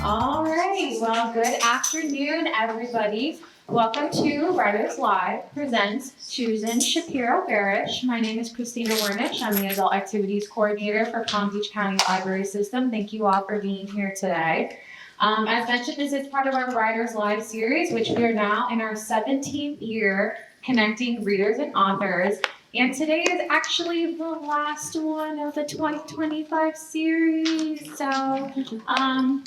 All right, well, good afternoon, everybody. Welcome to Writers Live presents Susan Shapiro Barash. My name is Christina Wernish. I'm the Adult Activities Coordinator for Palm Beach County Library System. Thank you all for being here today. As mentioned, this is part of our Writers Live series, which we are now in our 17th year connecting readers and authors. And today is actually the last one of the 2025 series. So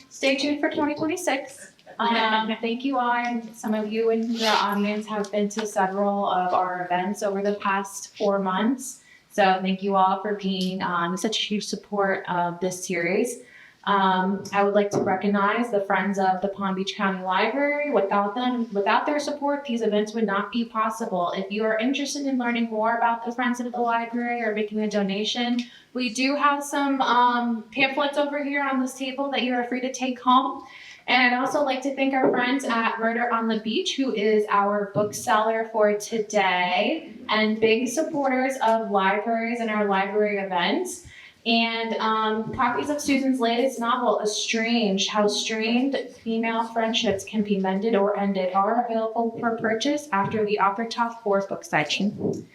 stay tuned for 2026. Thank you all. And some of you in the audience have been to several of our events over the past 4 months. So thank you all for being such a huge support of this series. I would like to recognize the Friends of the Palm Beach County Library. Without their support, these events would not be possible. If you are interested in learning more about the Friends of the Library or making a donation, we do have some pamphlets over here on this table that you are free to take home. And I'd also like to thank our friends at Murder on the Beach, who is our bookseller for today, and big supporters of libraries and our library events. And copies of Susan's latest novel, Estranged, How Strained Female Friendships Can Be Mended or Ended, are available for purchase after the Opera Top 4 book section.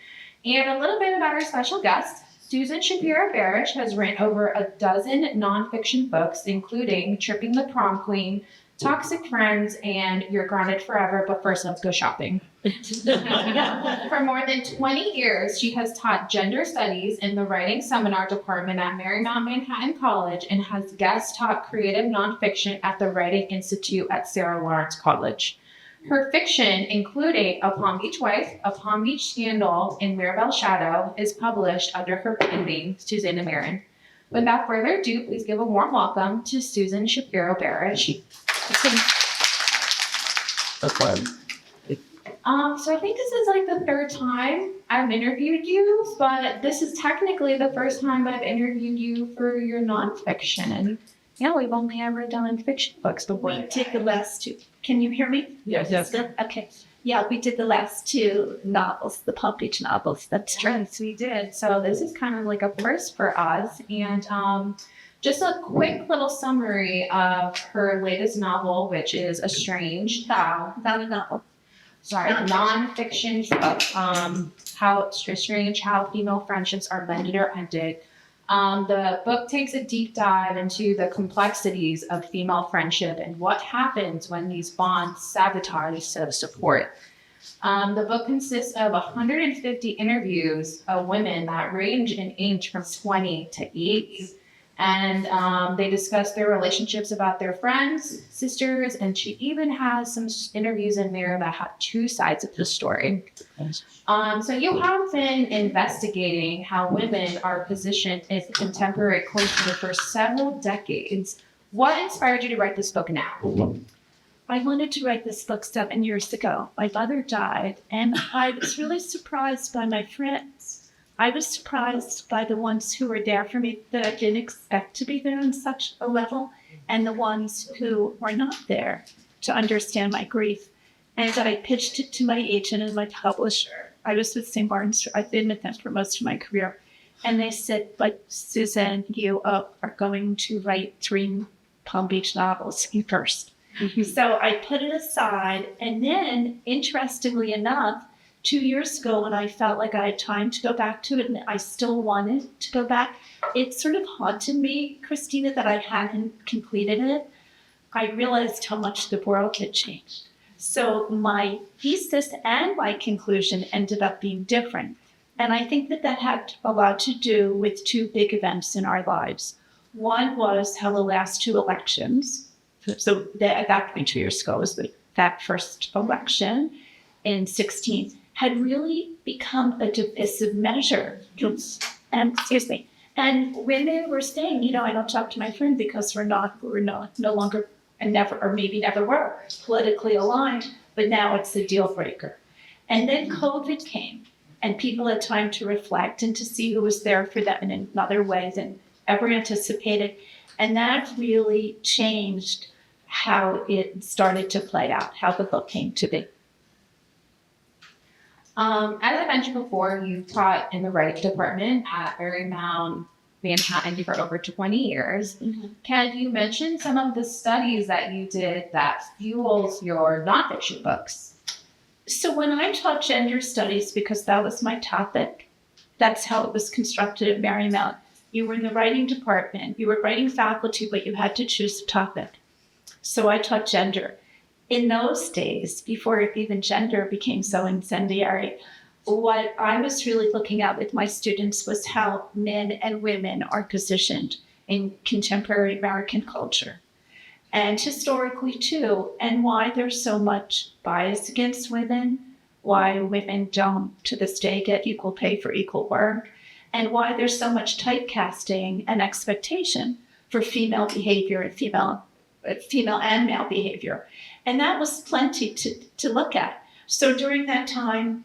And a little bit about our special guest. Susan Shapiro Barash has written over a dozen nonfiction books, including Tripping the Prom Queen, Toxic Friends, and You're Grounded Forever, but first let's go shopping. For more than 20 years, she has taught gender studies in the writing seminar department at Marymount Manhattan College and has guest taught creative nonfiction at the Writing Institute at Sarah Lawrence College. Her fiction, including A Palm Beach Wife, A Palm Beach Scandal, and Mirabelle Shadow, is published under her pen name, Susanna Marin. Without further ado, please give a warm welcome to Susan Shapiro Barash. That's fine. So I think this is like the third time I've interviewed you, but this is technically the first time I've interviewed you for your nonfiction. And yeah, we've only ever done fiction books before. We did the last two. Can you hear me? Yes. Okay. Yeah, we did the last two novels, the Palm Beach novels. That's true. Yes, we did. So this is kind of like a first for us. And just a quick little summary of her latest novel, which is Estranged. Not a novel. Sorry, nonfiction book. How Estranged, How Female Friendships Are Mended or Ended. The book takes a deep dive into the complexities of female friendship and what happens when these bonds sabotage support. The book consists of 150 interviews of women that range in age from 20 to 80. And they discuss their relationships about their friends, sisters, and she even has some interviews in there that have two sides of the story. So you have been investigating how women are positioned in contemporary culture for several decades. What inspired you to write this book now? I wanted to write this book 7 years ago. My mother died, and I was really surprised by my friends. I was surprised by the ones who were there for me that I didn't expect to be there on such a level, and the ones who were not there to understand my grief. And I pitched it to my agent and my publisher. I was with St. Barnes. I've been with them for most of my career. And they said, but Susan, you are going to write 3 Palm Beach novels first. Mm-hmm. So I put it aside. And then, interestingly enough, 2 years ago, when I felt like I had time to go back to it and I still wanted to go back, it sort of haunted me, Christina, that I hadn't completed it. I realized how much the world had changed. So my thesis and my conclusion ended up being different. And I think that had a lot to do with 2 big events in our lives. One was how the last 2 elections, so at that point 2 years ago was that first election in 2016, had really become a divisive measure. And women were saying, I don't talk to my friend because we're no longer and never, or maybe never were, politically aligned, but now it's a deal breaker. And then COVID came, and people had time to reflect and to see who was there for them in other ways than ever anticipated. And that really changed how it started to play out, how the book came to be. As I mentioned before, you taught in the writing department at Marymount Manhattan for over 20 years. Can you mention some of the studies that you did that fuels your nonfiction books? So when I taught gender studies, because that was my topic, that's how it was constructed at Marymount. You were in the writing department, you were writing faculty, but you had to choose a topic. So I taught gender. In those days, before even gender became so incendiary, what I was really looking at with my students was how men and women are positioned in contemporary American culture. And historically too, and why there's so much bias against women, why women don't to this day get equal pay for equal work, and why there's so much typecasting and expectation for female behavior and female and male behavior. And that was plenty to look at. So during that time,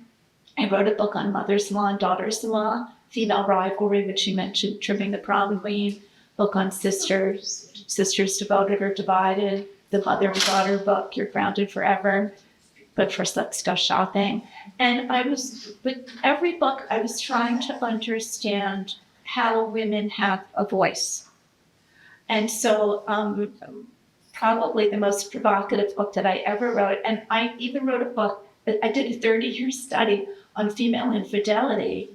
I wrote a book on mothers-in-law and daughters-in-law, female rivalry, which you mentioned, trimming the prom queen, book on sisters devoted or divided, the mother and daughter book, You're Grounded Forever, but first let's go shopping. And with every book, I was trying to understand how women have a voice. And so probably the most provocative book that I ever wrote, and I even wrote a book, I did a 30-year study on female infidelity,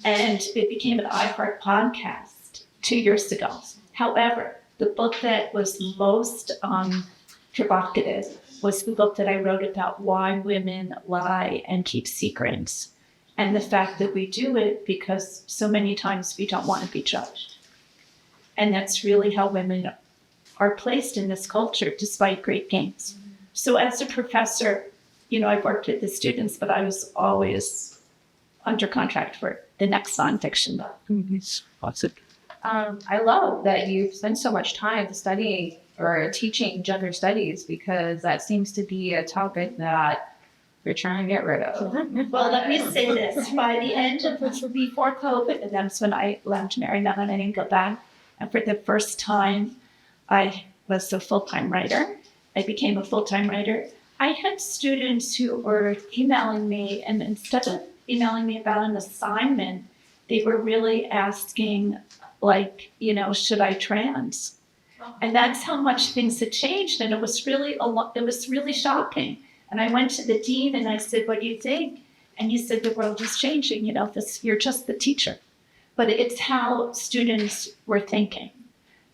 and it became an iHeart podcast 2 years ago. However, the book that was most provocative was the book that I wrote about why women lie and keep secrets, and the fact that we do it because so many times we don't want to be judged. And that's really how women are placed in this culture, despite great gains. So as a professor, I worked with the students, but I was always under contract for the next nonfiction book. Awesome. I love that you've spent so much time studying or teaching gender studies, because that seems to be a topic that we're trying to get rid of. Well, let me say this. By the end of before COVID, and that's when I left Marymount and I didn't go back. And for the first time, I was a full-time writer. I became a full-time writer. I had students who were emailing me, and instead of emailing me about an assignment, they were really asking, should I trans? And that's how much things had changed. And it was really shocking. And I went to the dean and I said, what do you think? And he said, the world is changing. You're just the teacher. But it's how students were thinking.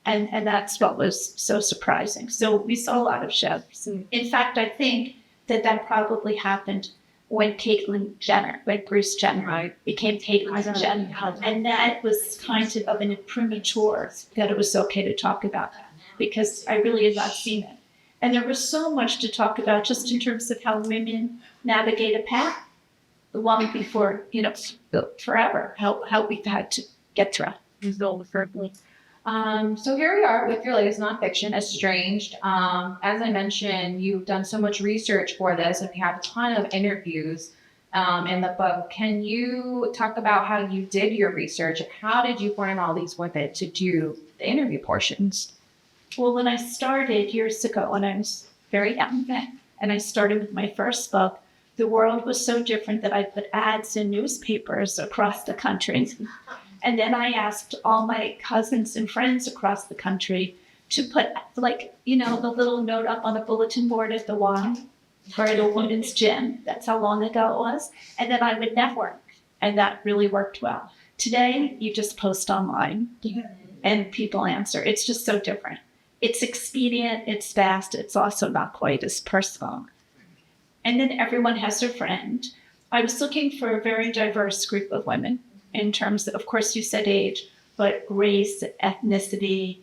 And that's what was so surprising. So we saw a lot of shifts. In fact, I think that probably happened when Caitlyn Jenner, when Bruce Jenner became Caitlyn Jenner. And that was kind of an premature that it was okay to talk about that, because I really had not seen it. And there was so much to talk about just in terms of how women navigate a path long before, forever, how we've had to get through it. So here we are with your latest nonfiction, Estranged. As I mentioned, you've done so much research for this, and we have a ton of interviews in the book. Can you talk about how you did your research, and how did you find all these women to do the interview portions? Well, when I started years ago, when I was very young, and I started with my first book, the world was so different that I put ads in newspapers across the country. And then I asked all my cousins and friends across the country to put, the little note up on a bulletin board at the Y or at a women's gym. That's how long ago it was. And then I would network. And that really worked well. Today, you just post online and people answer. It's just so different. It's expedient, it's fast, it's also not quite as personal. And then everyone has their friend. I was looking for a very diverse group of women in terms of course, you said age, but race, ethnicity,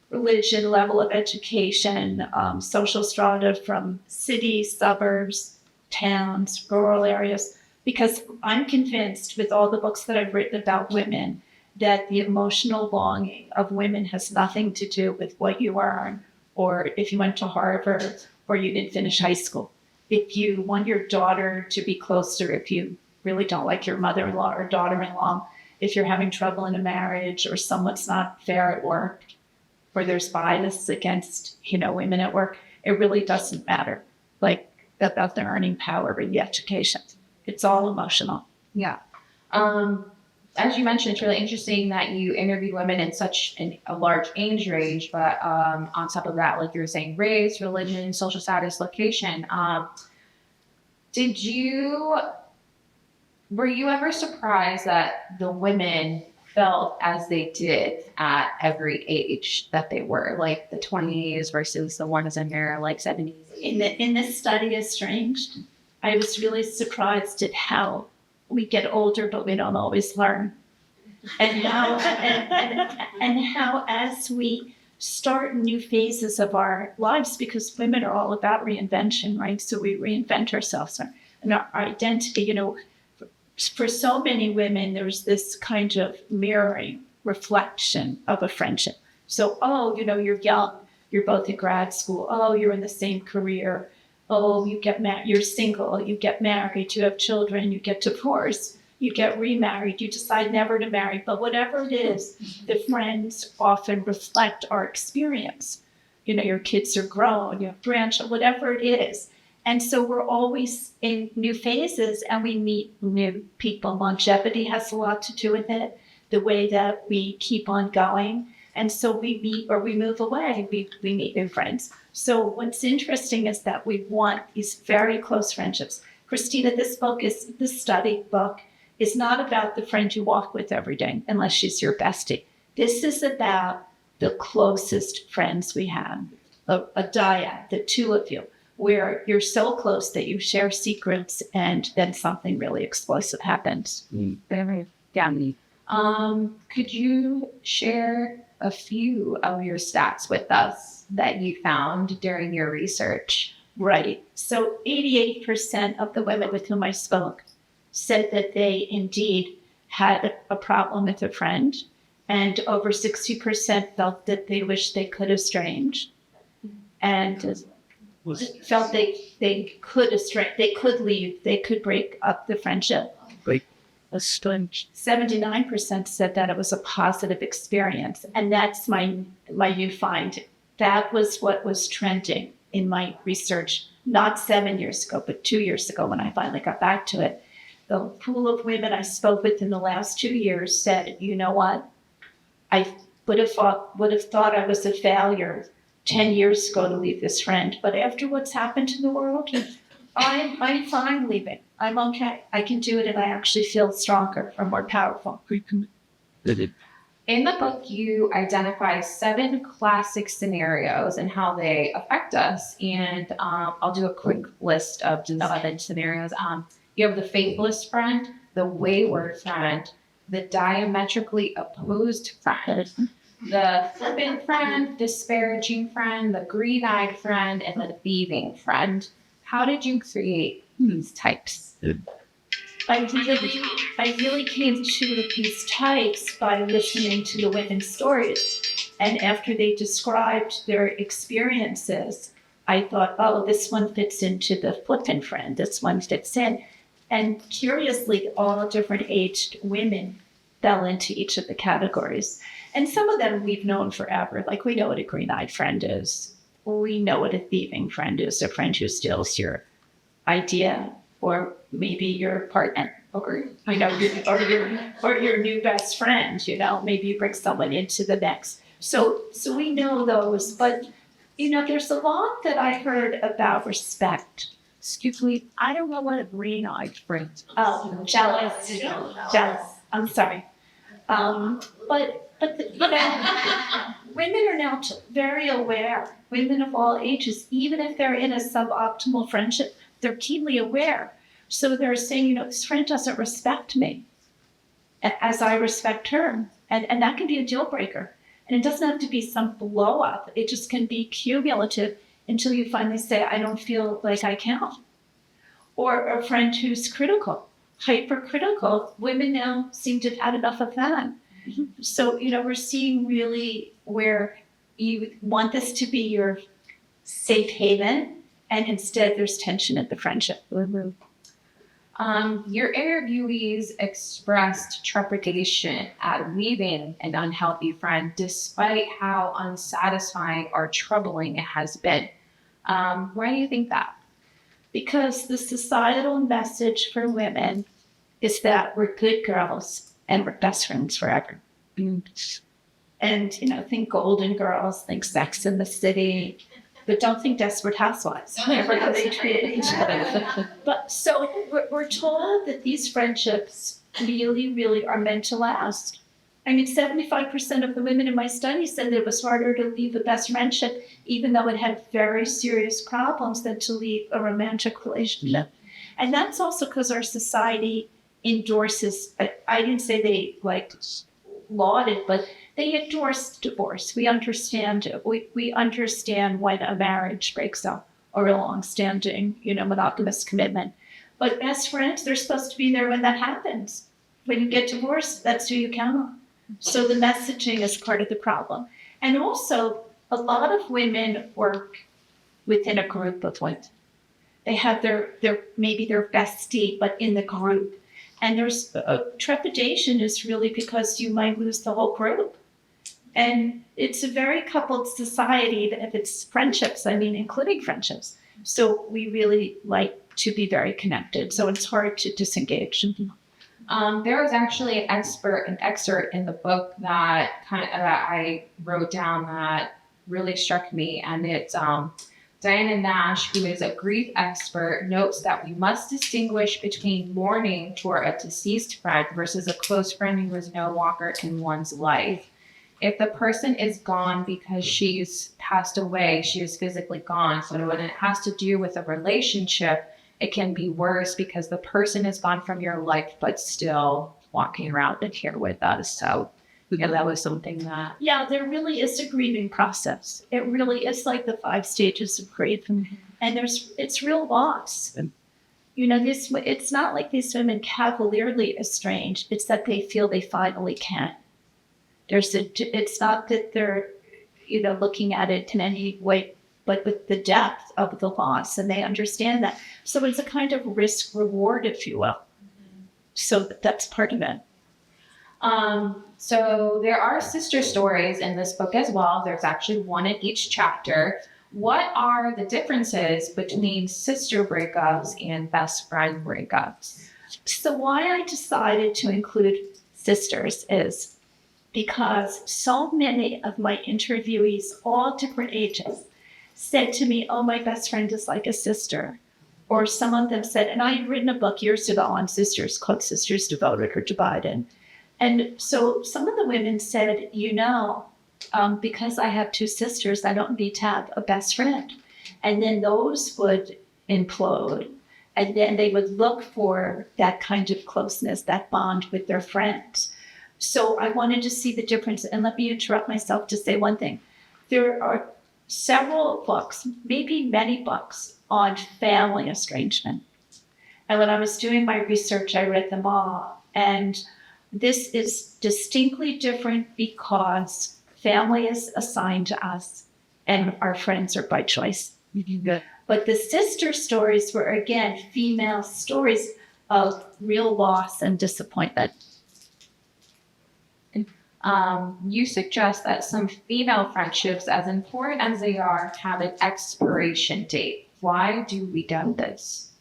religion, level of education, social strata from cities, suburbs, towns, rural areas, because I'm convinced with all the books that I've written about women that the emotional longing of women has nothing to do with what you earn, or if you went to Harvard or you didn't finish high school. If you want your daughter to be closer, if you really don't like your mother-in-law or daughter-in-law, if you're having trouble in a marriage or someone's not fair at work, or there's bias against, women at work, it really doesn't matter, about the earning power or the education. It's all emotional. Yeah. as you mentioned, it's really interesting that you interviewed women in such a large age range, but on top of that, like you were saying, race, religion, social status, location. Did you Were you ever surprised that the women felt as they did at every age that they were, like the 20s versus the ones in their like 70s? In this study, Estranged, I was really surprised at how we get older, but we don't always learn, and how as we start new phases of our lives, because women are all about reinvention, right? So we reinvent ourselves and our identity. For so many women, there's this kind of mirroring reflection of a friendship. So, you're young, you're both in grad school. Oh, you're in the same career. Oh, you get married, you're single, you get married, you have children, you get divorced, you get remarried, you decide never to marry. But whatever it is, the friends often reflect our experience. Your kids are grown, you have grandchildren, whatever it is. And so we're always in new phases and we meet new people. Longevity has a lot to do with it, the way that we keep on going. And so we meet or we move away, we meet new friends. So what's interesting is that we want these very close friendships. Christina, this study book is not about the friend you walk with every day, unless she's your bestie. This is about the closest friends we have, a dyad, the two of you, where you're so close that you share secrets and then something really explosive happens. Could you share a few of your stats with us that you found during your research? Right. So 88% of the women with whom I spoke said that they indeed had a problem with a friend, and over 60% felt that they wished they could estrange, and felt they could leave, they could break up the friendship. Like estranged. 79% said that it was a positive experience, and that's my new find. That was what was trending in my research, not 7 years ago, but 2 years ago when I finally got back to it. The pool of women I spoke with in the last 2 years said, you know what? I would have thought I was a failure 10 years ago to leave this friend, but after what's happened to the world, I'm fine leaving. I'm okay. I can do it, and I actually feel stronger or more powerful. In the book, you identify 7 classic scenarios and how they affect us. And I'll do a quick list of the 7 scenarios. You have the faithless friend, the wayward friend, the diametrically opposed friend, the flippant friend, disparaging friend, the green-eyed friend, and the thieving friend. How did you create these types? I really came to these types by listening to the women's stories. And after they described their experiences, I thought, oh, this one fits into the flippant friend. This one fits in. And curiously, all different aged women fell into each of the categories. And some of them we've known forever. Like, we know what a green-eyed friend is. We know what a thieving friend is, a friend who steals your idea, or maybe your partner, or your new best friend. Maybe you bring someone into the mix. So we know those, but there's a lot that I heard about respect. Excuse me, I don't know what a green-eyed friend is. Oh, jealous. I'm sorry. But women are now very aware. Women of all ages, even if they're in a suboptimal friendship, they're keenly aware. So they're saying, this friend doesn't respect me as I respect her. And that can be a deal breaker. And it doesn't have to be some blow up. It just can be cumulative until you finally say, I don't feel like I count. Or a friend who's critical, hypercritical. Women now seem to have had enough of that. Mm-hmm. So, we're seeing really where you want this to be your safe haven, and instead there's tension in the friendship. Mm-hmm. Your interviewees expressed trepidation at leaving an unhealthy friend, despite how unsatisfying or troubling it has been. Why do you think that? Because the societal message for women is that we're good girls and we're best friends forever. And, think Golden Girls, think Sex in the City, but don't think Desperate Housewives. Remember how they treated each other. But so we're told that these friendships really, really are meant to last. 75% of the women in my study said that it was harder to leave a best friendship, even though it had very serious problems, than to leave a romantic relationship. And that's also because our society endorses, I didn't say they laud it, but they endorse divorce. We understand it. We understand when a marriage breaks up or a long-standing, monogamous commitment. But best friends, they're supposed to be there when that happens. When you get divorced, that's who you count on. So the messaging is part of the problem. And also, a lot of women work within a group of women. They have maybe their bestie, but in the group. And there's trepidation is really because you might lose the whole group. And it's a very coupled society that if it's friendships, including friendships. So we really like to be very connected. So it's hard to disengage. There was actually an excerpt in the book that I wrote down that really struck me, and it's Diana Nash, who is a grief expert, notes that we must distinguish between mourning for a deceased friend versus a close friend who is no longer in one's life. If the person is gone because she's passed away, she is physically gone. So when it has to do with a relationship, it can be worse because the person is gone from your life, but still walking around and here with us. So that was something that... Yeah, there really is a grieving process. It really is like the 5 stages of grief. And it's real loss. It's not like these women cavalierly estranged. It's that they feel they finally can. It's not that they're, looking at it in any way, but with the depth of the loss, and they understand that. So it's a kind of risk reward, if you will. So that's part of it. So there are sister stories in this book as well. There's actually one in each chapter. What are the differences between sister breakups and best friend breakups? So why I decided to include sisters is because so many of my interviewees, all different ages, said to me, oh, my best friend is like a sister. Or some of them said, and I had written a book years ago on sisters called Sisters Devoted or Divided. And so some of the women said, because I have 2 sisters, I don't need to have a best friend. And then those would implode. And then they would look for that kind of closeness, that bond with their friends. So I wanted to see the difference. And let me interrupt myself to say one thing. There are several books, maybe many books, on family estrangement. And when I was doing my research, I read them all. And this is distinctly different because family is assigned to us and our friends are by choice. Good. But the sister stories were, again, female stories of real loss and disappointment. You suggest that some female friendships, as important as they are, have an expiration date. Why do we doubt this?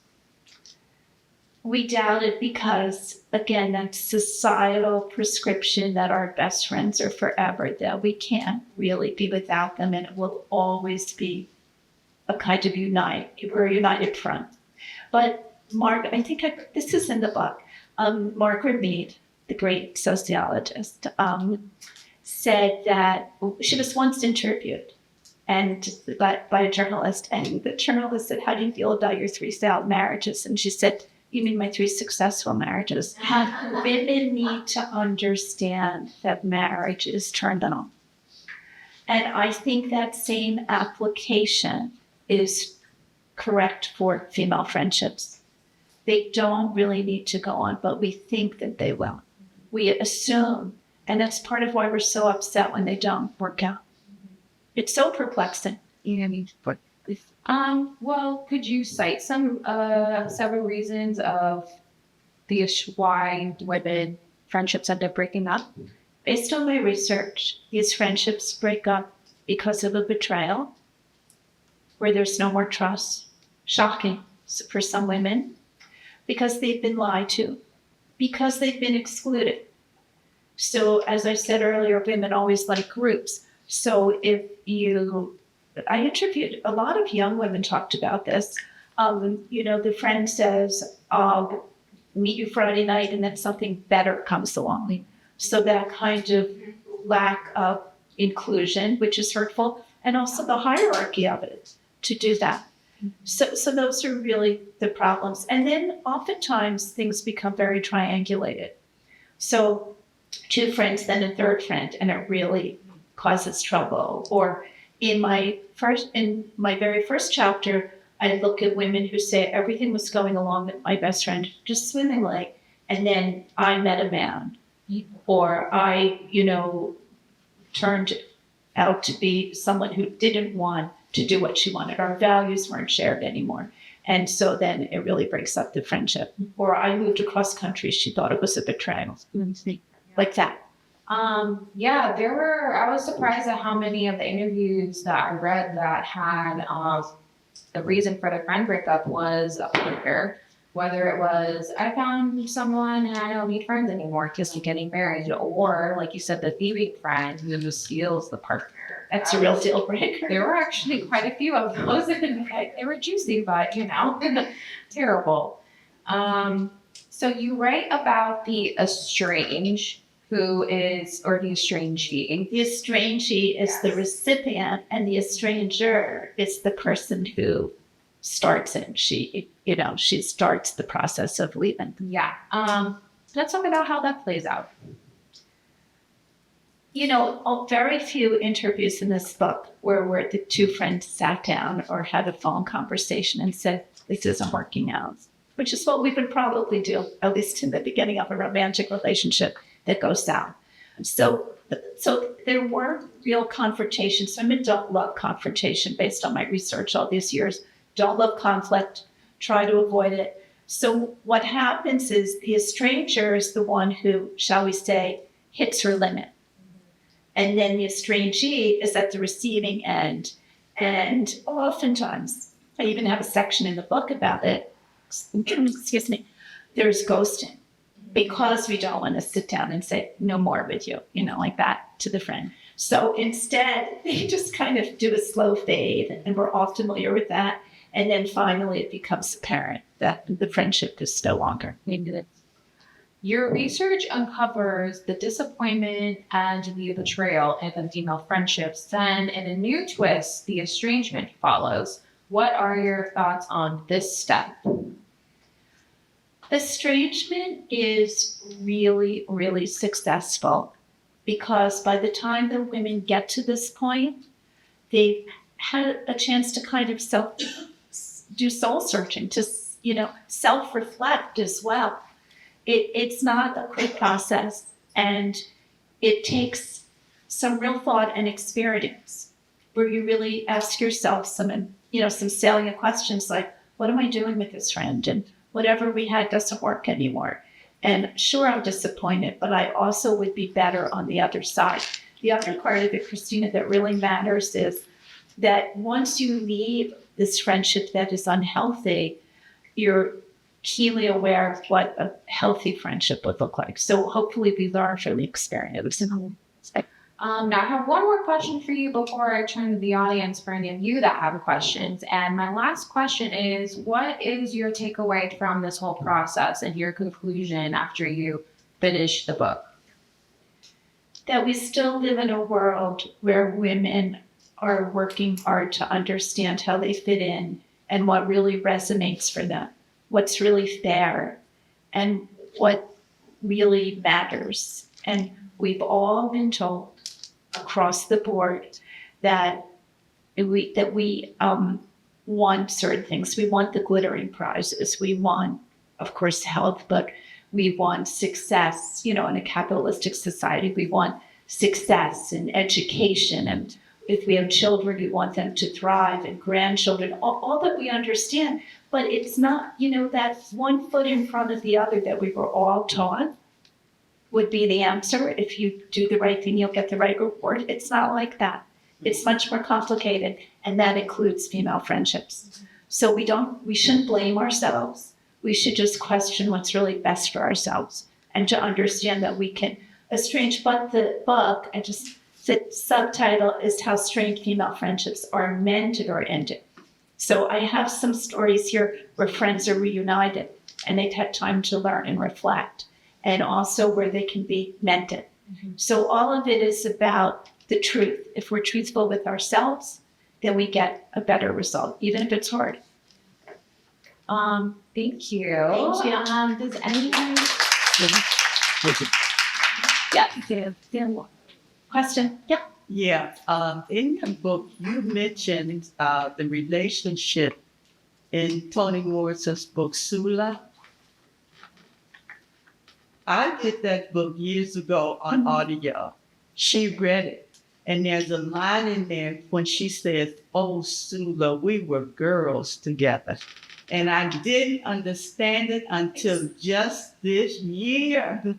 We doubt it because, again, that's societal prescription that our best friends are forever, that we can't really be without them, and it will always be a kind of we're a united front. But this is in the book, Margaret Mead, the great sociologist, said that she was once interviewed and by a journalist, and the journalist said, how do you feel about your 3 failed marriages? And she said, you mean my 3 successful marriages? Women need to understand that marriage is turned on. And I think that same application is correct for female friendships. They don't really need to go on, but we think that they will. We assume, and that's part of why we're so upset when they don't work out. It's so perplexing. Well, could you cite several reasons of why women friendships end up breaking up? Based on my research, these friendships break up because of a betrayal, where there's no more trust. Shocking for some women, because they've been lied to, because they've been excluded. So as I said earlier, women always like groups. So I interviewed a lot of young women talked about this. The friend says, I'll meet you Friday night, and then something better comes along. So that kind of lack of inclusion, which is hurtful, and also the hierarchy of it to do that. So those are really the problems. And then oftentimes things become very triangulated. So two friends, then a third friend, and it really causes trouble. Or in my very first chapter, I look at women who say everything was going along with my best friend just swimmingly, and then I met a man, or I, turned out to be someone who didn't want to do what she wanted. Our values weren't shared anymore. And so then it really breaks up the friendship. Or I moved across country. She thought it was a betrayal. Like that. I was surprised at how many of the interviews that I read that had the reason for the friend breakup was a partner. Whether it was, I found someone and I don't need friends anymore because I'm getting married, or like you said, the thieving friend who just steals the partner. That's a real deal breaker. There were actually quite a few of those. They were juicy, but terrible. So you write about the estranged, or the estrangee. The estrangee is the recipient, and the estranger is the person who starts it. She starts the process of leaving. Yeah. Let's talk about how that plays out. Very few interviews in this book where the two friends sat down or had a phone conversation and said, this isn't working out, which is what we would probably do, at least in the beginning of a romantic relationship that goes south. So there were real confrontations. Women don't love confrontation based on my research all these years. Don't love conflict, try to avoid it. So what happens is the estranger is the one who, shall we say, hits her limit. And then the estrangee is at the receiving end. And oftentimes, I even have a section in the book about it, excuse me, there's ghosting because we don't want to sit down and say, no more with you, like that to the friend. So instead, they just kind of do a slow fade, and we're all familiar with that. And then finally, it becomes apparent that the friendship is no longer needed. Your research uncovers the disappointment and the betrayal in the female friendships. Then, in a new twist, the estrangement follows. What are your thoughts on this step? Estrangement is really, really successful because by the time the women get to this point, they've had a chance to kind of do soul searching, to self-reflect as well. It's not a quick process, and it takes some real thought and experience where you really ask yourself some salient questions like, what am I doing with this friend? And whatever we had doesn't work anymore. And sure, I'm disappointed, but I also would be better on the other side. The other part of it, Christina, that really matters is that once you leave this friendship that is unhealthy, you're keenly aware of what a healthy friendship would look like. So hopefully we learn from the experience. Now I have one more question for you before I turn to the audience for any of you that have questions. And my last question is, what is your takeaway from this whole process and your conclusion after you finish the book? That we still live in a world where women are working hard to understand how they fit in and what really resonates for them, what's really fair, and what really matters. And we've all been told across the board that we want certain things. We want the glittering prizes. We want, of course, health, but we want success. In a capitalistic society, we want success and education. And if we have children, we want them to thrive, and grandchildren, all that we understand. But it's not, that one foot in front of the other that we were all taught would be the answer. If you do the right thing, you'll get the right reward. It's not like that. It's much more complicated, and that includes female friendships. So we shouldn't blame ourselves. We should just question what's really best for ourselves, and to understand that we can Estranged, but the book, the subtitle is How Strange Female Friendships Are Mended or Ended. So I have some stories here where friends are reunited and they've had time to learn and reflect, and also where they can be mended. Mm-hmm. So all of it is about the truth. If we're truthful with ourselves, then we get a better result, even if it's hard. Thank you. Thank you. Does anyone? Yeah. Question? Yeah. Yeah. In the book, you mentioned the relationship in Toni Morrison's book, Sula. I did that book years ago on audio. She read it, and there's a line in there when she says, "Oh, Sula, we were girls together." And I didn't understand it until just this year.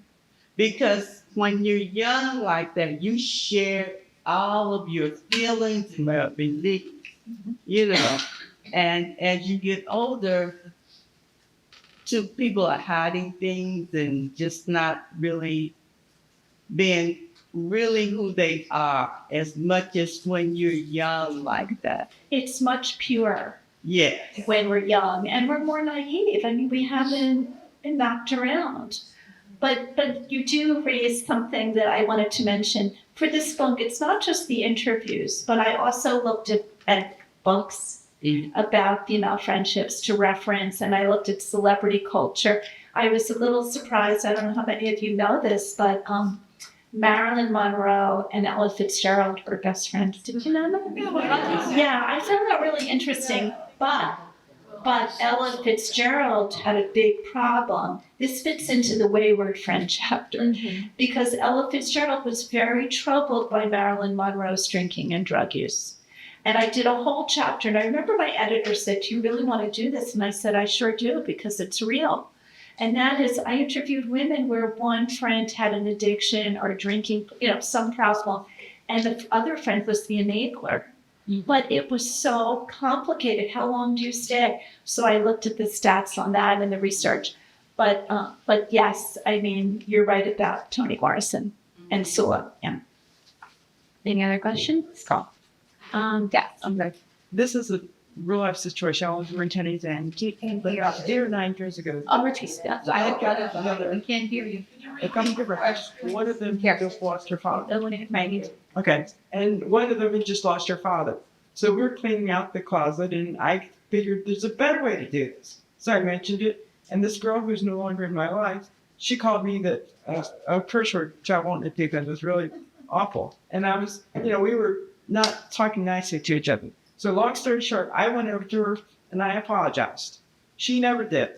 Because when you're young like that, you share all of your feelings and your beliefs, And as you get older, people are hiding things and just not really being really who they are as much as when you're young like that. It's much purer. Yeah. When we're young and we're more naive. I mean, we haven't been knocked around. But you do raise something that I wanted to mention. For this book, it's not just the interviews, but I also looked at books about female friendships to reference, and I looked at celebrity culture. I was a little surprised. I don't know how many of you know this, but Marilyn Monroe and Ella Fitzgerald were best friends. Did you know that? Yeah, I found that really interesting. But Ella Fitzgerald had a big problem. This fits into the Wayward Friend chapter, because Ella Fitzgerald was very troubled by Marilyn Monroe's drinking and drug use. And I did a whole chapter, and I remember my editor said, "Do you really want to do this?" And I said, "I sure do, because it's real." And that is, I interviewed women where one friend had an addiction or drinking, some problem, and the other friend was the enabler. But it was so complicated. How long do you stay? So I looked at the stats on that and the research. But yes, I mean, you're right about Toni Morrison and Sula. Yeah. Any other questions? Yeah. This is a real life situation. I was in Tenny's and 9 years ago. I'll repeat that. I had got another. I can't hear you. A couple different. One of them just lost her father. Maggie. Okay. And one of them had just lost her father. So we were cleaning out the closet, and I figured there's a better way to do this. So I mentioned it. And this girl who's no longer in my life, she called me a curse word, which I won't do because it was really awful. And I was, we were not talking nicely to each other. So long story short, I went over to her and I apologized. She never did.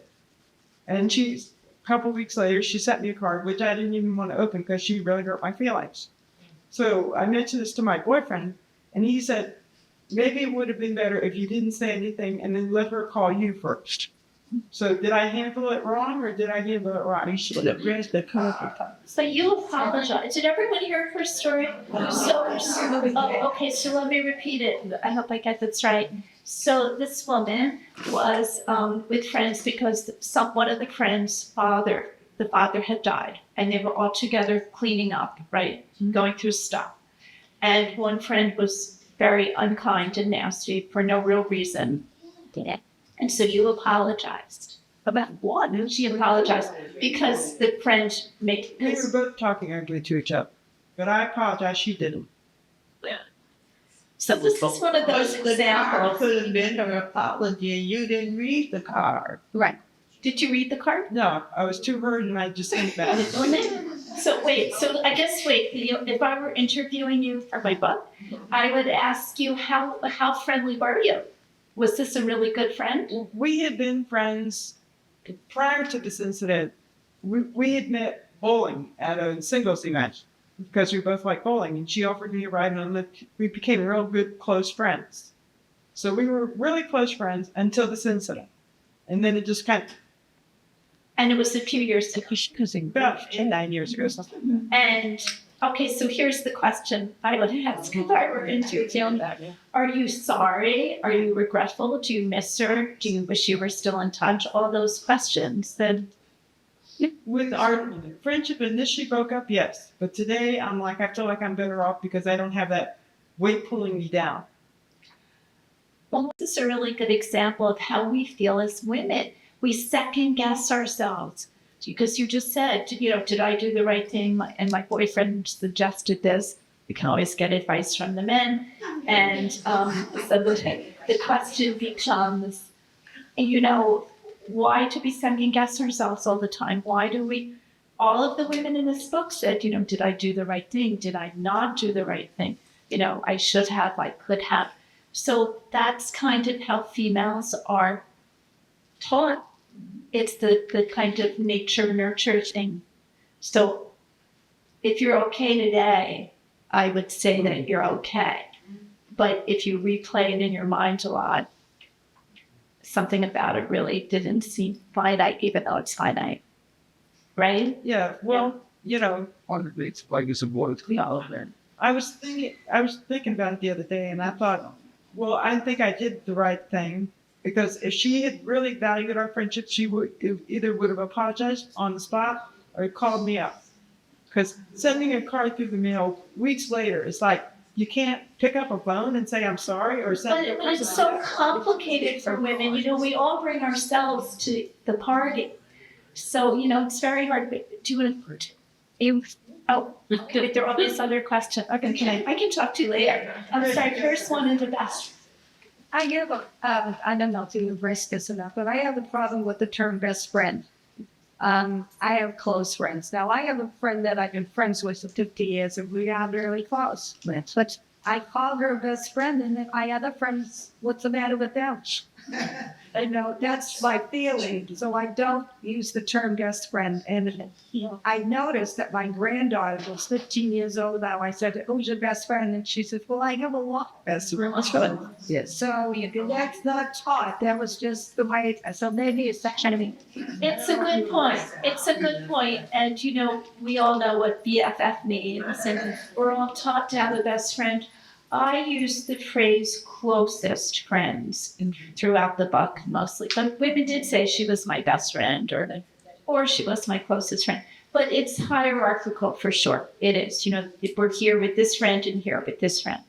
And a couple weeks later, she sent me a card, which I didn't even want to open because she really hurt my feelings. So I mentioned this to my boyfriend, and he said, maybe it would have been better if you didn't say anything and then let her call you first. So did I handle it wrong, or did I handle it right? You should have read the card. So you apologize. Did everyone hear her first story? Okay, so let me repeat it. I hope I get this right. So this woman was with friends because one of the friends' the father had died, and they were all together cleaning up, right? Going through stuff. And one friend was very unkind and nasty for no real reason. And so you apologized. About what? She apologized because the friend made We were both talking ugly to each other. But I apologize, she didn't. So this is one of those examples. Could have been her apology, and you didn't read the card. Right. Did you read the card? No, I was too hurt, and I just went back. So if I were interviewing you for my book, I would ask you, how friendly were you? Was this a really good friend? We had been friends prior to this incident. We had met bowling at a singles event because we both like bowling, and she offered me a ride, and we became real good, close friends. So we were really close friends until this incident. And then it just kind of... And it was a few years ago. About 9 years ago. Something. And, okay, so here's the question I would ask if I were interviewing that. Are you sorry? Are you regretful? Do you miss her? Do you wish you were still in touch? All those questions. Then With our friendship initially broke up, yes. But today, I feel like I'm better off because I don't have that weight pulling me down. Well, this is a really good example of how we feel as women. We second guess ourselves because you just said, did I do the right thing? And my boyfriend suggested this. You can always get advice from the men. And so the question becomes, why do we second guess ourselves all the time? Why do we? All of the women in this book said, did I do the right thing? Did I not do the right thing? I should have, I could have. So that's kind of how females are taught. It's the kind of nature-nurture thing. So if you're okay today, I would say that you're okay. But if you replay it in your mind a lot, something about it really didn't seem finite, even though it's finite. Right? Yeah, well, We all learn. I was thinking about it the other day, and I thought, well, I think I did the right thing because if she had really valued our friendship, she would have apologized on the spot or called me up. Because sending a card through the mail weeks later, it's like you can't pick up a phone and say I'm sorry or something. But it's so complicated for women. We all bring ourselves to the party. So, it's very hard. Do you want to? There will be this other question. Okay, I can talk to you later. I'm sorry, first one in the best. I have I don't know if you embrace this enough, but I have a problem with the term best friend. I have close friends. Now, I have a friend that I've been friends with for 50 years, and we are really close. But I call her best friend, and then my other friends, what's the matter with them? That's my feeling. So I don't use the term best friend. And I noticed that my granddaughter was 15 years old now. I said, who's your best friend? And she said, well, I have a lot of best friends. Yes. So that's not taught. That was just the way. So maybe it's that kind of thing. It's a good point. It's a good point. And, we all know what BFF means, and we're all taught to have a best friend. I use the phrase closest friends throughout the book mostly. But women did say she was my best friend or she was my closest friend. But it's hierarchical for sure. It is. We're here with this friend and here with this friend.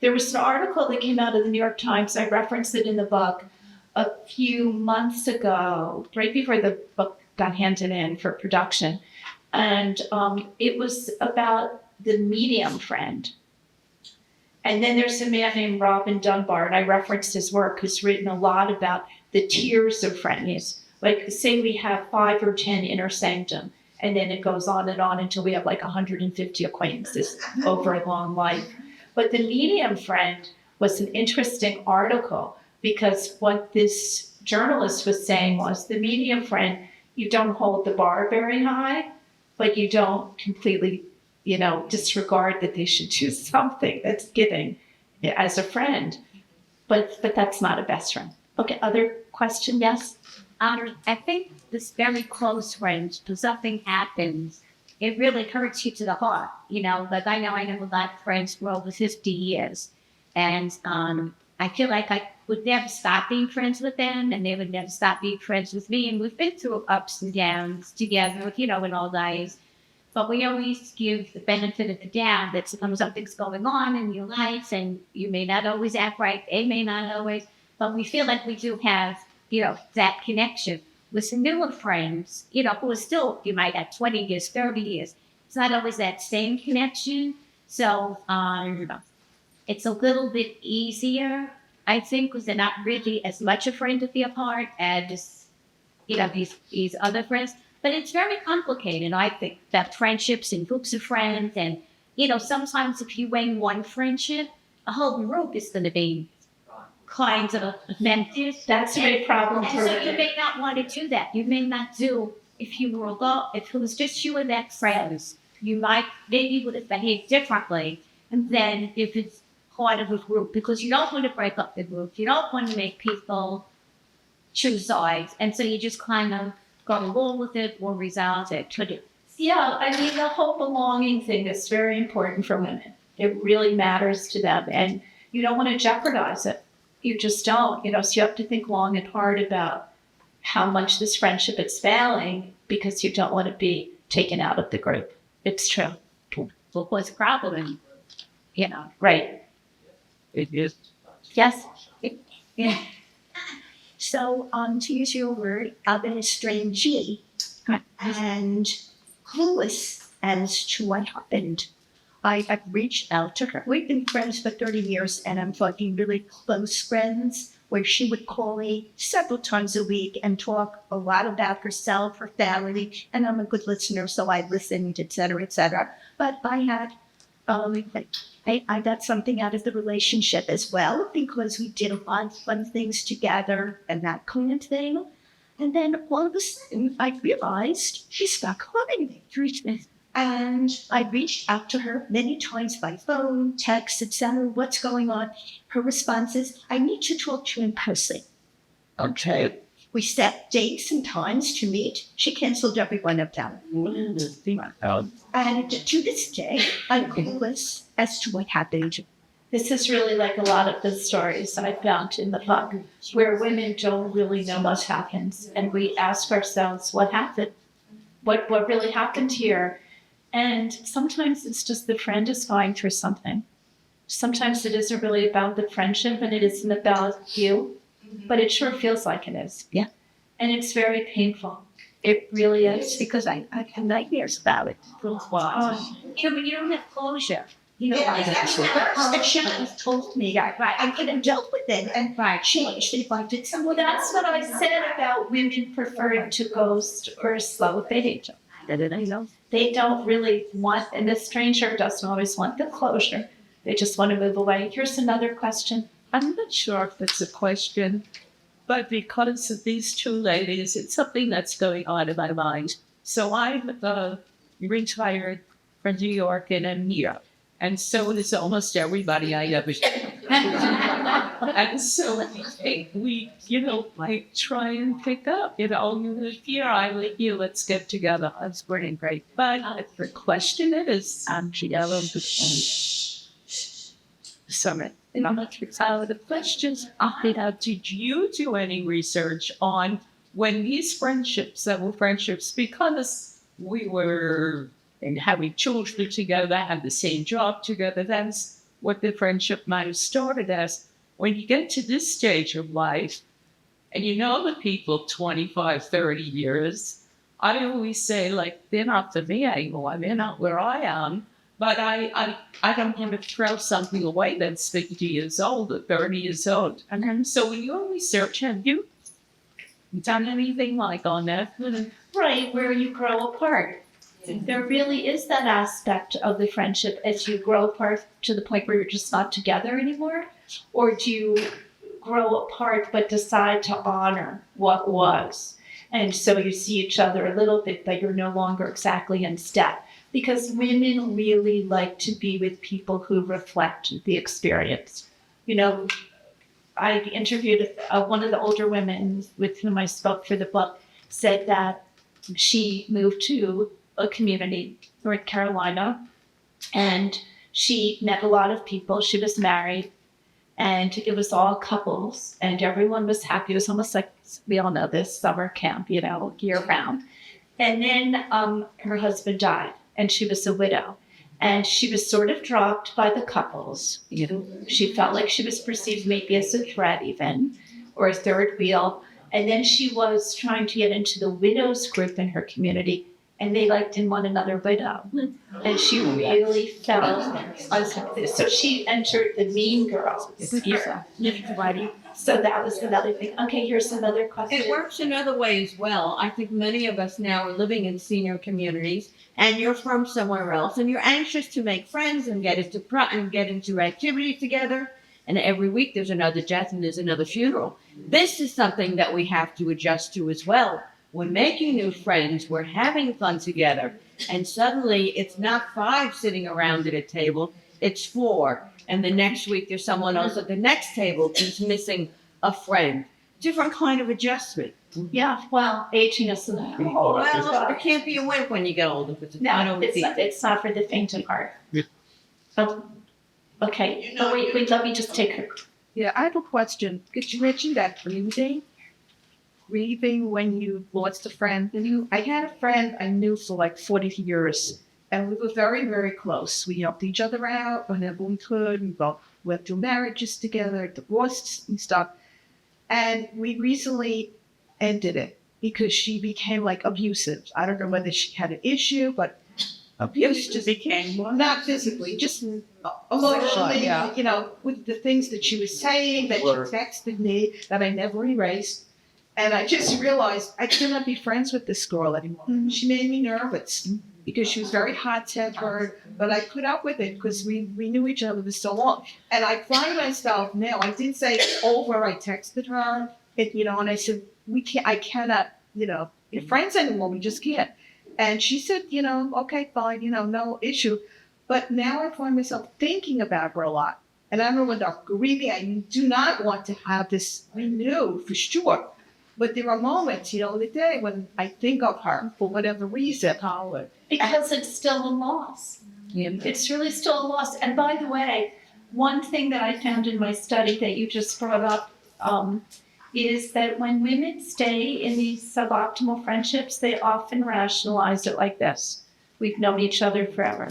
There was an article that came out of the New York Times. I referenced it in the book a few months ago, right before the book got handed in for production. And it was about the medium friend. And then there's a man named Robin Dunbar, and I referenced his work, who's written a lot about the tiers of friends. Like, say we have 5 or 10 inner sanctum, and then it goes on until we have 150 acquaintances over a long life. But the medium friend was an interesting article because what this journalist was saying was the medium friend, you don't hold the bar very high, but you don't completely disregard that they should do something that's giving as a friend. But that's not a best friend. Okay, other question, yes? I think this very close friends, when something happens, it really hurts you to the heart. Like I have a lot of friends for over 50 years. And I feel like I would never stop being friends with them, and they would never stop being friends with me. And we've been through ups and downs together, in all days. But we always give the benefit of the doubt that something's going on in your life, and you may not always act right, they may not always, but we feel like we do have, that connection with some newer friends, who are still, you might have 20 years, 30 years. It's not always that same connection. So it's a little bit easier, I think, because they're not really as much a friend to be apart as, these other friends. But it's very complicated. I think that friendships and groups of friends and, sometimes if you win one friendship, a whole group is going to be kinds of offended. That's a big problem for so you may not want to do that. You may not do, if it was just you and that friends, you maybe would have behaved differently than if it's part of a group, because you don't want to break up the group. You don't want to make people choose sides. And so you just kind of go along with it or resolve it. Yeah, the whole belonging thing is very important for women. It really matters to them, and you don't want to jeopardize it. You just don't, so you have to think long and hard about how much this friendship is failing because you don't want to be taken out of the group. It's true. Well, what's the problem? You know, Right. It is. Yes. yeah. So, to use your word, I've been estranged and clueless as to what happened. I have reached out to her. We've been friends for 30 years, and I'm talking really close friends, where she would call me several times a week and talk a lot about herself, her family, and I'm a good listener, so I listened, et cetera, But I had, I got something out of the relationship as well, because we did a lot of fun things together and that kind of thing. And then all of a sudden, I realized she stopped calling me. And I reached out to her many times by phone, text, etc. What's going on? Her response is, I need to talk to you in person. Okay. We set dates and times to meet. She canceled every one of them. And to this day, I'm clueless as to what happened. This is really like a lot of the stories that I found in the book, where women don't really know what happens. And we ask ourselves, what happened? What really happened here? And sometimes it's just the friend is going through something. Sometimes it isn't really about the friendship and it isn't about you, but it sure feels like it is. Yeah. And it's very painful. It really is. Because I have nightmares about it. Wow. You know, but you don't have closure. You know, And she just told me, right, I could have dealt with it and changed if I did something. Well, that's what I said about women preferring to ghost or slow fade. They don't really want, and the stranger doesn't always want the closure. They just want to move away. Here's another question. I'm not sure if it's a question, but because of these two ladies, it's something that's going on in my mind. So I'm retired from New York and I'm here. And so is almost everybody I ever And so we, you know, like try and pick up, you know, you live here, I live here, let's get together. That's pretty great. But the question is, Summit. The questions are, did you do any research on when these friendships that were friendships because we were having children together, had the same job together, that's what the friendship might have started as. When you get to this stage of life, and you know the people 25, 30 years, I always say, like, they're not for me anymore. They're not where I am. But I don't want to throw something away that's 50 years old or 30 years old. And so in your research, have you done anything like on that? Right, where you grow apart. There really is that aspect of the friendship as you grow apart to the point where you're just not together anymore. Or do you grow apart but decide to honor what was? And so you see each other a little bit, but you're no longer exactly in step. Because women really like to be with people who reflect the experience. You know, I interviewed one of the older women with whom I spoke for the book, said that she moved to a community, North Carolina, and she met a lot of people. She was married, and it was all couples, and everyone was happy. It was almost like, we all know this, summer camp, you know, year round. And then her husband died. And she was a widow. And she was sort of dropped by the couples. You know, she felt like she was perceived maybe as a threat even, or a third wheel. And then she was trying to get into the widows group in her community. And they didn't want another widow. And she really felt unsafe. So she entered the mean girls. So that was another thing. Okay, here's another question. It works another way as well. I think many of us now are living in senior communities, and you're from somewhere else, and you're anxious to make friends and get into activities together. And every week there's another death and there's another funeral. This is something that we have to adjust to as well. We're making new friends. We're having fun together. And suddenly it's not 5 sitting around at a table. It's 4. And the next week there's someone else at the next table who's missing a friend. Different kind of adjustment. Yeah, well, aging is Well, it can't be a win when you get older. it's not for the faint of heart. Okay, wait, let me just take her. Yeah, I have a question. Could you mention that breathing? grieving when you lost a friend? I had a friend I knew for like 40 years, and we were very, very close. We helped each other out whenever we could. We both went through marriages together, divorced and stuff. And we recently ended it because she became like abusive. I don't know whether she had an issue, but abuse just became not physically, just emotionally, you know, with the things that she was saying, that she texted me that I never erased. And I just realized I cannot be friends with this girl anymore. She made me nervous because she was very hot-tempered, but I put up with it because we knew each other for so long. And I find myself now, I didn't say over, I texted her, and I said, I cannot, be friends anymore, we just can't. And she said, okay, fine, no issue. But now I find myself thinking about her a lot. And I don't know whether I'm grieving, I do not want to have this renewed for sure. But there are moments, in the day when I think of her for whatever reason. Because it's still a loss. It's really still a loss. And by the way, one thing that I found in my study that you just brought up is that when women stay in these suboptimal friendships, they often rationalize it like this. We've known each other forever.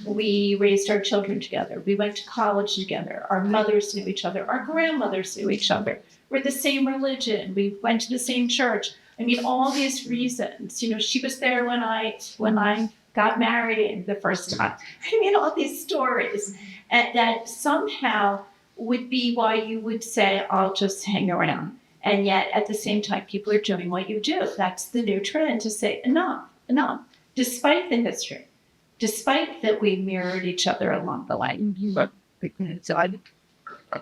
We raised our children together. We went to college together. Our mothers knew each other. Our grandmothers knew each other. We're the same religion. We went to the same church. I mean, all these reasons. She was there when I got married the first time. I mean, all these stories that somehow would be why you would say, I'll just hang around. And yet, at the same time, people are doing what you do. That's the new trend, to say enough, despite the history, despite that we mirrored each other along the way. So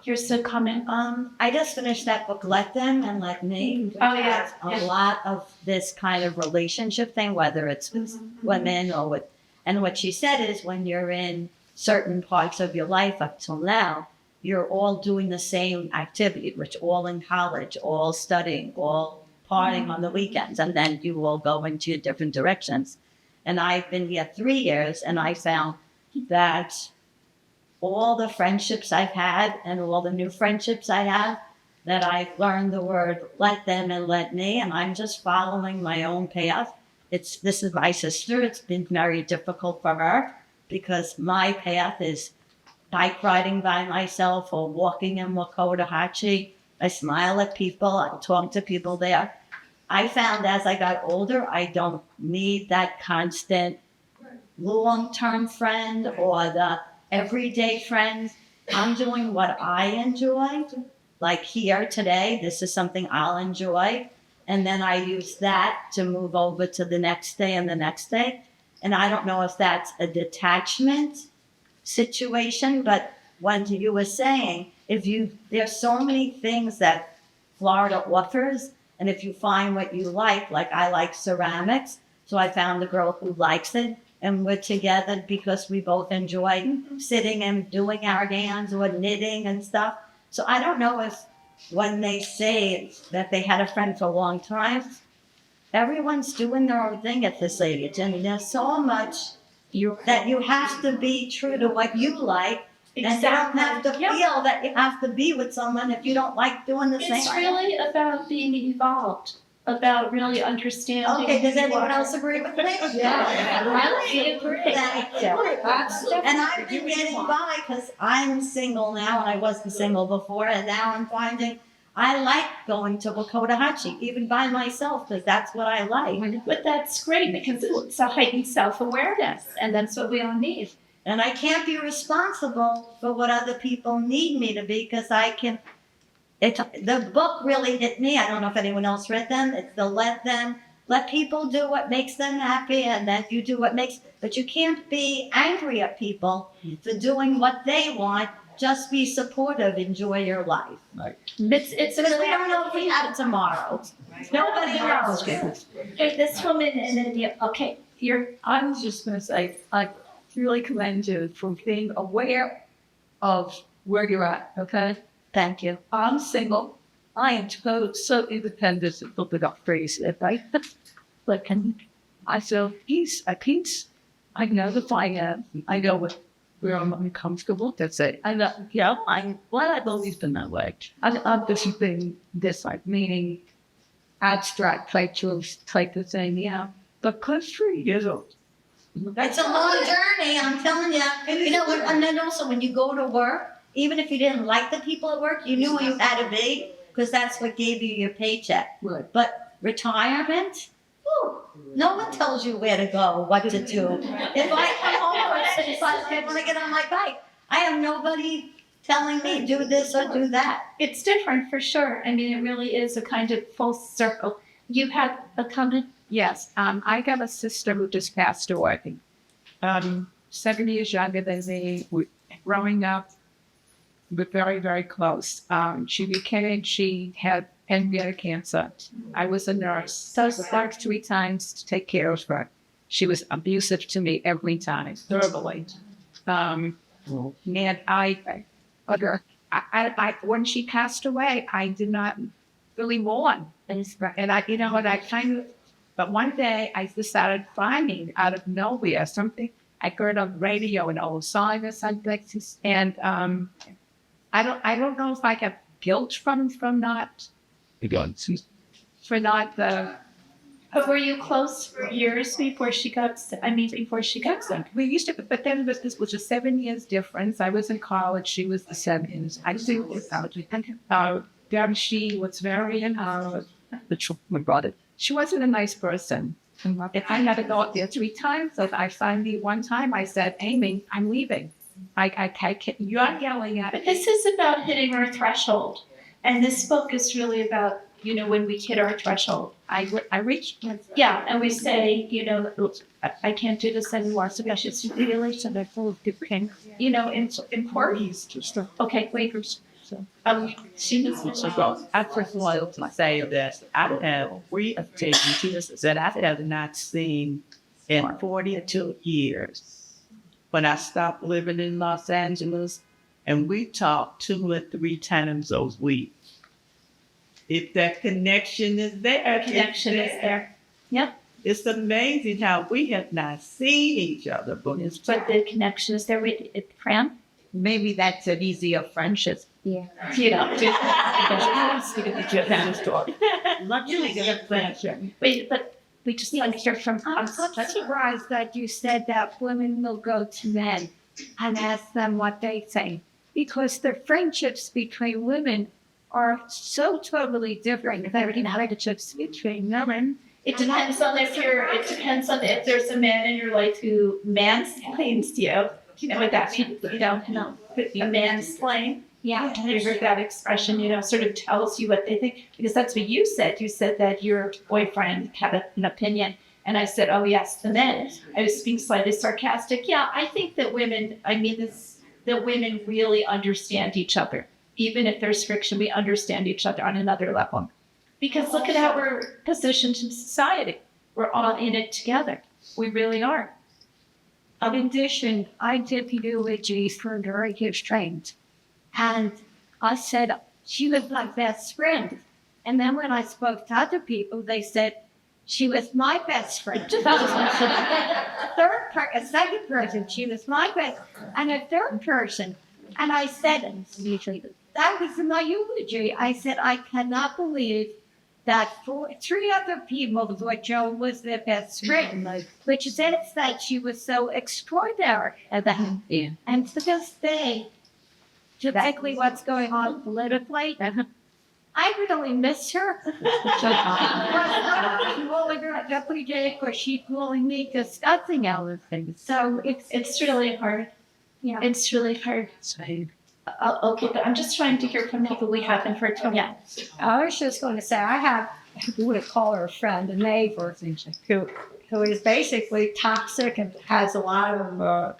here's the comment. I just finished that book, Let Them and Let Me, which yeah. has a lot of this kind of relationship thing, whether it's with women or with, and what she said is when you're in certain parts of your life up till now, you're all doing the same activity, which all in college, all studying, all partying on the weekends, and then you all go into different directions. And I've been here 3 years, and I found that all the friendships I've had and all the new friendships I have, that I've learned the word let them and let me, and I'm just following my own path. This is my sister. It's been very difficult for her because my path is bike riding by myself or walking in Wakota. I smile at people. I talk to people there. I found as I got older, I don't need that constant long-term friend or the everyday friends. I'm doing what I enjoy. Like here today, this is something I'll enjoy. And then I use that to move over to the next day and the next day. And I don't know if that's a detachment situation, but when you were saying, there's so many things that Florida offers. And if you find what you like I like ceramics. So I found a girl who likes it. And we're together because we both enjoy sitting and doing our hands or knitting and stuff. So I don't know if when they say that they had a friend for a long time, everyone's doing their own thing at this age. And there's so much that you have to be true to what you like. Exactly. And you don't have to feel that you have to be with someone if you don't like doing the same. It's really about being evolved. About really understanding. Okay, does anyone else agree with me? Yeah, I agree. Thank you. And I've been getting by because I'm single now, and I wasn't single before, and now I'm finding I like going to Wakota, even by myself, because that's what I like. But that's great because it's a heightened self-awareness, and that's what we all need. And I can't be responsible for what other people need me to be because the book really hit me. I don't know if anyone else read them. It's the let people do what makes them happy, and then you do what makes, but you can't be angry at people for doing what they want. Just be supportive, enjoy your life. Right. It's Because we don't know if we have it tomorrow. Nobody knows. This woman in India, okay, I was just going to say, I really commend you for being aware of where you're at, okay? Thank you. I'm single. I am so independent and look it up crazy, right? But I feel peace. At peace. I know the finance. I know where I'm uncomfortable. That's it. I know, I've always been that way. I've just been this, like, meaning abstract type of thing, yeah. The country is a It's a long journey, I'm telling you. You know, and then also when you go to work, even if you didn't like the people at work, you knew where you had to be because that's what gave you your paycheck. Right. But retirement, whew, no one tells you where to go, what to do. If I come home and if I want to get on my bike, I have nobody telling me do this or do that. It's different for sure. I mean, it really is a kind of full circle. You had a comment? Yes, I have a sister who just passed away. 7 years younger than me. Growing up, but very, very close. She had pancreatic cancer. I was a nurse. So I was worked 3 times to take care of her. She was abusive to me every time, verbally. And when she passed away, I did not really mourn. And but one day I decided finding out of nowhere something I heard on the radio, an old song or something, and I don't know if I have guilt from not But were you close for years before she got sick? We used to, but then this was a 7 years difference. I was in college. She was the 7 years. I think then she was very she wasn't a nice person. If I had to go up there 3 times, so I finally one time I said, Amy, I'm leaving. I can't, you're yelling at But me. this is about hitting our threshold. And this book is really about, you know, when we hit our threshold. I reached. Yeah, and we say, you know, I can't do this anymore. So we should really, so they're full of different, you know, important. Okay, wait. She was I first want to say that I have 3 occasions that I have not seen in 42 years. When I stopped living in Los Angeles, and we talk 2 or 3 times a week. If that connection is there, connection is there. Yep. It's amazing how we have not seen each other, but the connection is there with Fran. Maybe that's an easier friendship. Yeah. You know. Wait, but we just need to hear from I'm surprised that you said that women will go to men and ask them what they think, because the friendships between women are so totally different than friendships between men. It depends on if there's a man in your life who mansplains you. You know what that means? You don't know. A mansplain. Yeah. You heard that expression, you know, sort of tells you what they think. Because that's what you said. You said that your boyfriend had an opinion. And I said, oh, yes, the men. I was being slightly sarcastic. Yeah, I think that that women really understand each other. Even if there's friction, we understand each other on another level. Because look at how we're positioned in society. We're all in it together. We really are. In addition, I did eulogy for her Estranged. And I said, she was my best friend. And then when I spoke to other people, they said, she was my best friend. A second person, she was my best, and a third person. And I said, that was in my eulogy. I said, I cannot believe that 3 other people thought Joan was their best friend, which says that she was so extraordinary. And to this day, exactly what's going on politically, I really miss her. Every day, because she's calling me discussing other things. So It's really hard. yeah. It's really hard. Okay, but I'm just trying to hear from people we haven't heard from yet. I was just going to say, I have, you would call her a friend, a neighbor, who is basically toxic and has a lot of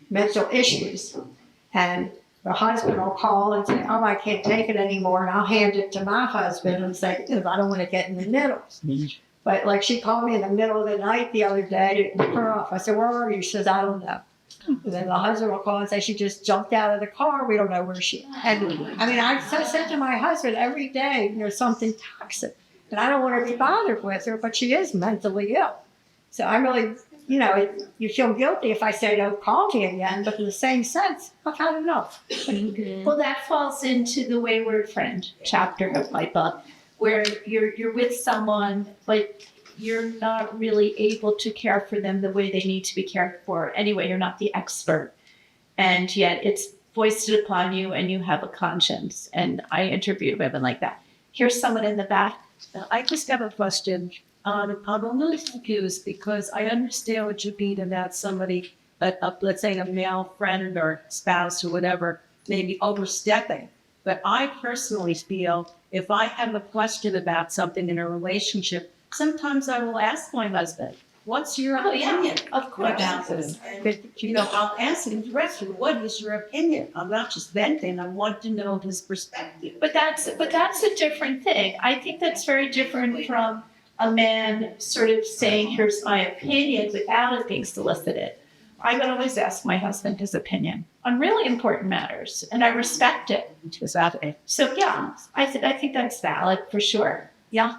mental issues. And the husband will call and say, oh, I can't take it anymore. And I'll hand it to my husband and say, I don't want to get in the middle. But like she called me in the middle of the night the other day to pick her off. I said, where are you? She says, I don't know. And then the husband will call and say she just jumped out of the car. We don't know where she is. And I mean, I said to my husband every day, something toxic. And I don't want to be bothered with her, but she is mentally ill. So I'm really, you feel guilty if I say don't call me again, but in the same sense, I've had enough. Well, that falls into the Wayward Friend chapter of my book. where you're with someone, but you're not really able to care for them the way they need to be cared for. Anyway, you're not the expert. And yet it's foisted upon you and you have a conscience. And I interviewed women like that. Here's someone in the back. I just have a question. I'm a little confused because I understand what you mean about somebody, let's say a male friend or spouse or whatever, maybe overstepping. But I personally feel if I have a question about something in a relationship, sometimes I will ask my husband, what's your opinion Of course. about this? But, I'll ask him directly, what is your opinion? I'm not just venting, I want to know his perspective. But that's a different thing. I think that's very different from a man sort of saying, here's my opinion without it being solicited. I would always ask my husband his opinion on really important matters, and I respect it. So yeah, I think that's valid for sure. Yeah.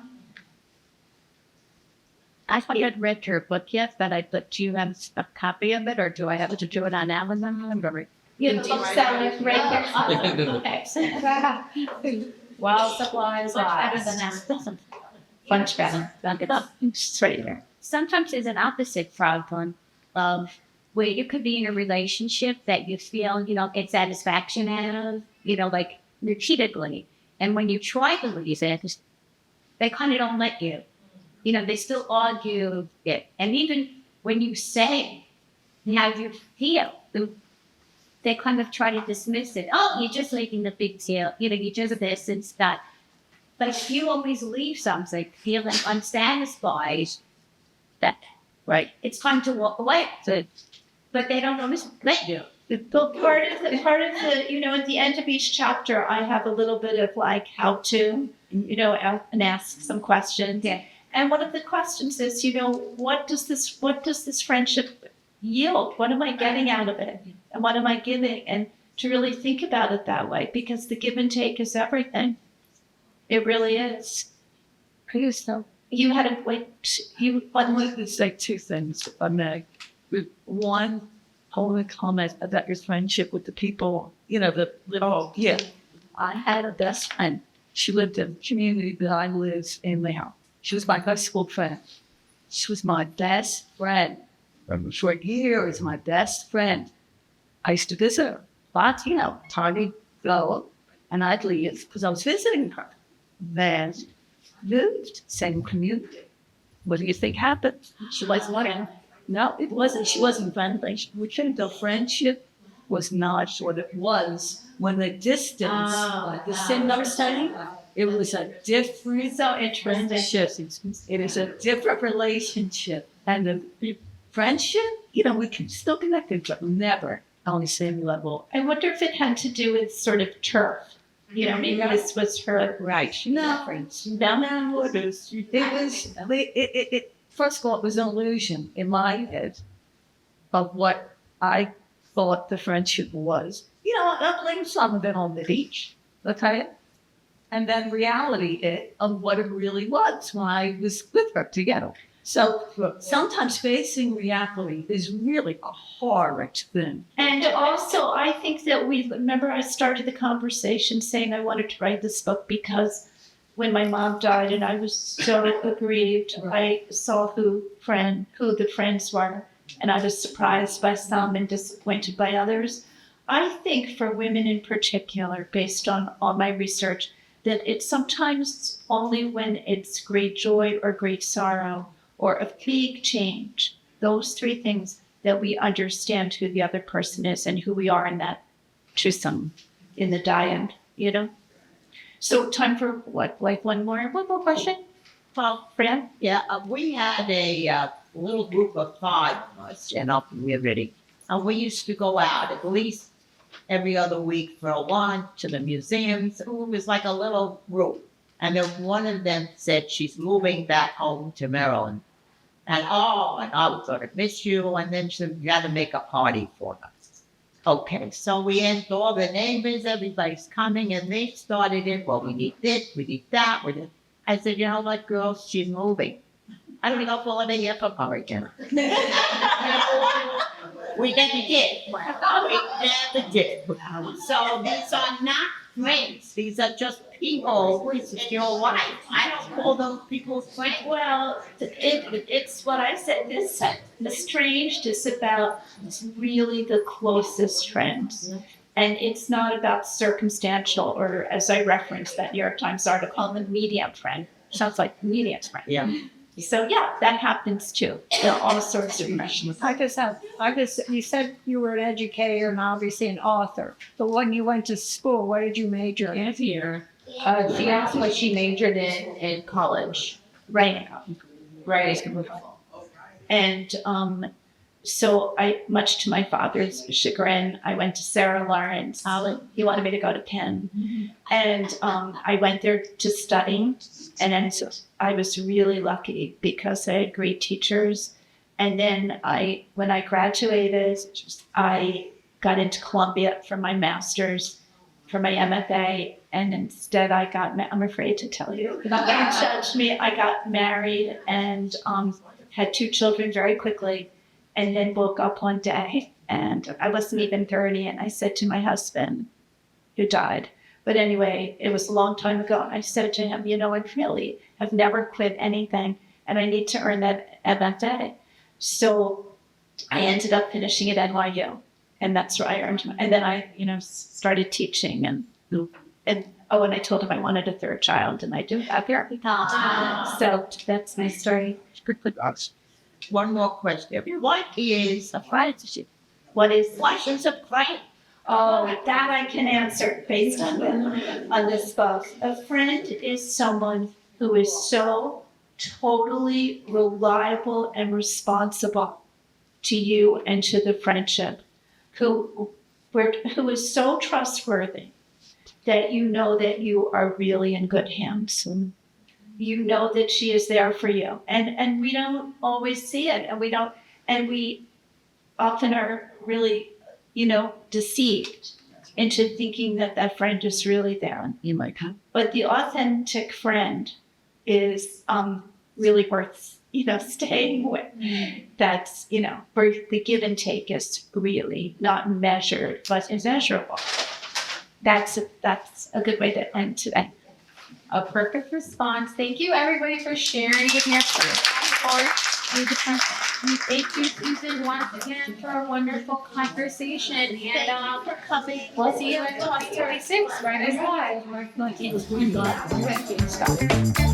I haven't read your book yet, but do you have a copy of it, or do I have to do it on Amazon? You know, bookseller right there. Okay. While supplies Much better last. than Amazon. Much better. It's right here. Sometimes there's an opposite problem of where you could be in a relationship that you feel, get satisfaction out of, like repeatedly. And when you try to leave it, they kind of don't let you. They still argue it. And even when you say how you feel, they kind of try to dismiss it. Oh, you're just making the big deal. You just this and that. But if you always leave something feeling unsatisfied, right, it's time to walk away. But they don't always let you. But part of the, at the end of each chapter, I have a little bit of like how to, and ask some questions. Yeah. And one of the questions is, what does this friendship yield? What am I getting out of it? And what am I giving? And to really think about it that way, because the give and take is everything. It really is. You had a wait. I'd like to say two things, if I may. One, I want to comment about your friendship with the people, I had a best friend. She lived in the community that I lived in now. She was my high school friend. She was my best friend. For years, my best friend. I used to visit her. But, time to go, and I'd leave because I was visiting her. Then moved, same community. What do you think happened? She wasn't friendly. No, it wasn't. She wasn't friendly. The friendship was not what it was when the distance, the symptom study, it was a different friendship. It is a different relationship. And the friendship, we can still connect, but never on the same level. I wonder if it had to do with sort of turf. Maybe this was her. Right. No, it first of all, it was an illusion in my head of what I thought the friendship was. I blame some of it on the beach, okay? And then reality of what it really was when I was with her together. So sometimes facing reality is really a hard thing. And also, I think that remember I started the conversation saying I wanted to write this book because when my mom died and I was so aggrieved, I saw who the friends were, and I was surprised by some and disappointed by others. I think for women in particular, based on all my research, that it's sometimes only when it's great joy or great sorrow or a big change, those three things, that we understand who the other person is and who we are in that twosome, in the dyad, So time for what? Like one more question? Well, Fran? Yeah, we had a little group of 5 of us in our community. And we used to go out at least every other week for a lunch to the museums. It was like a little group. And then one of them said she's moving back home to Maryland. And I was going to miss you. And then she said, you got to make a party for us. Okay, so we asked all the neighbors, everybody's coming, and they started it. Well, we need this, we need that. I said, you know what, girls, she's moving. I don't know if we'll ever hear from her again. We never did. We never did. So these are not friends. These are just people in your life. I don't call those people friends. Well, it's what I said. This Estranged is about really the closest friends. And it's not about circumstantial, or as I referenced that New York Times article, the medium friend. Sounds like medium friend. Yeah. So yeah, that happens too. There are all sorts of friends. You said you were an educator and obviously an author. But when you went to school, what did you major in? Here. She asked what she majored in college. Right. Right. And so I, much to my father's chagrin, I went to Sarah Lawrence. He wanted me to go to Penn. And I went there to study. And then I was really lucky because I had great teachers. And then when I graduated, I got into Columbia for my master's, for my MFA. And instead I got, I'm afraid to tell you, don't judge me. I got married and had 2 children very quickly. And then woke up one day and I wasn't even 30. And I said to my husband, who died, but anyway, it was a long time ago. And I said to him, I really have never quit anything and I need to earn that MFA. So I ended up finishing at NYU and that's where I earned my, and then I, started teaching and I told him I wanted a 3rd child and I do have here. So that's my story. One more question. What is a friendship? What is a friend? Oh, that I can answer based on this book. A friend is someone who is so totally reliable and responsible to you and to the friendship, who is so trustworthy that you know that you are really in good hands. You know that she is there for you. And we don't always see it. And we often are really, deceived into thinking that that friend is really there. But the authentic friend is really worth, staying with. That's, where the give and take is really not measured, but immeasurable. That's a good way to end today. A perfect response. Thank you, everybody, for sharing with your support. Thank you, Susan, once again for a wonderful conversation. And for coming. We'll see you in 2036. Right as live.